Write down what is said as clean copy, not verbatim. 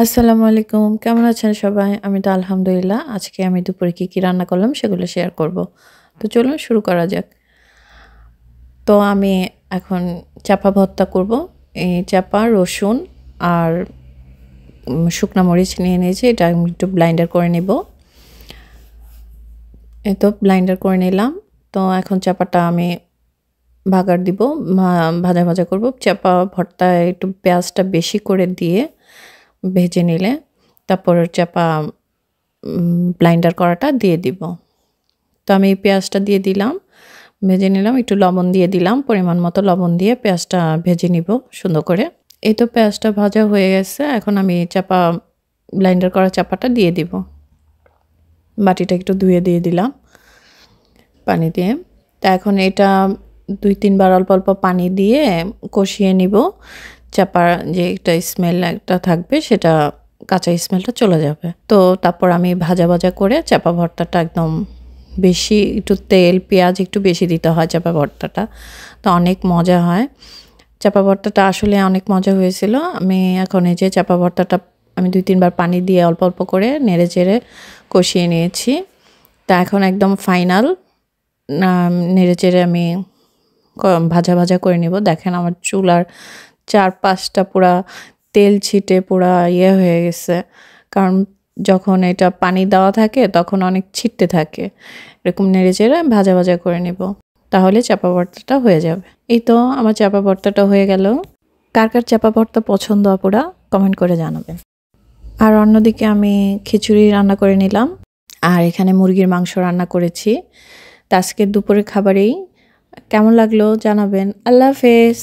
আসসালামু আলাইকুম। কেমন আছেন সবাই? আমি তো আলহামদুলিল্লাহ। আজকে আমি দুপুরে কি রান্না করলাম সেগুলো শেয়ার করব। তো চলুন শুরু করা যাক। তো আমি এখন চাপা ভর্তা করব। এই চাপা, রসুন আর শুকনা মরিচ নিয়ে নিয়েছি। এটা আমি একটু ব্লাইন্ডার করে নেব। এই তো ব্লাইন্ডার করে নিলাম। তো এখন চাপাটা আমি ভাগার দিব, ভাজা ভাজা করব। চাপা ভর্তায় একটু পেঁয়াজটা বেশি করে দিয়ে ভেজে নিলে তারপর চাপা ব্লাইন্ডার করাটা দিয়ে দিব। তো আমি পেঁয়াজটা দিয়ে দিলাম, ভেজে নিলাম, একটু লবণ দিয়ে দিলাম, পরিমাণ মতো লবণ দিয়ে পেঁয়াজটা ভেজে নিব সুন্দর করে। এই তো পেঁয়াজটা ভাজা হয়ে গেছে, এখন আমি চাপা ব্লাইন্ডার করা চাপাটা দিয়ে দিব। বাটিটা একটু ধুয়ে দিয়ে দিলাম পানি দিয়ে। তা এখন এটা 2-3 বার অল্প অল্প পানি দিয়ে কষিয়ে নিব। চাপার যে একটা স্মেল একটা থাকবে সেটা কাঁচা স্মেলটা চলে যাবে। তো তারপর আমি ভাজা ভাজা করে চাপা ভর্তাটা একদম বেশি একটু তেল পেঁয়াজ একটু বেশি দিতে হয় চাপা ভর্তাটা, তো অনেক মজা হয়। চাপা ভর্তাটা আসলে অনেক মজা হয়েছিল। আমি এখন এই যে চাপা ভর্তাটা আমি 2-3 বার পানি দিয়ে অল্প অল্প করে নেড়ে চেড়ে কষিয়ে নিয়েছি। তা এখন একদম ফাইনাল নেড়ে চেড়ে আমি ভাজা ভাজা করে নেব। দেখেন আমার চুলার চারপাশটা পুরা তেল ছিটে পুরা ইয়ে হয়ে গেছে, কারণ যখন এটা পানি দেওয়া থাকে তখন অনেক ছিটতে থাকে। এরকম নেড়ে চেড়ে ভাজা ভাজা করে নেব, তাহলে চাপা ভর্তাটা হয়ে যাবে। এই তো আমার চাপা ভর্তাটা হয়ে গেল। কার কার চাপা ভর্তা পছন্দ আপুরা কমেন্ট করে জানাবেন। আর অন্যদিকে আমি খিচুড়ি রান্না করে নিলাম, আর এখানে মুরগির মাংস রান্না করেছি। তা আজকের দুপুরের খাবারেই কেমন লাগলো জানাবেন। আল্লাহ হাফেজ।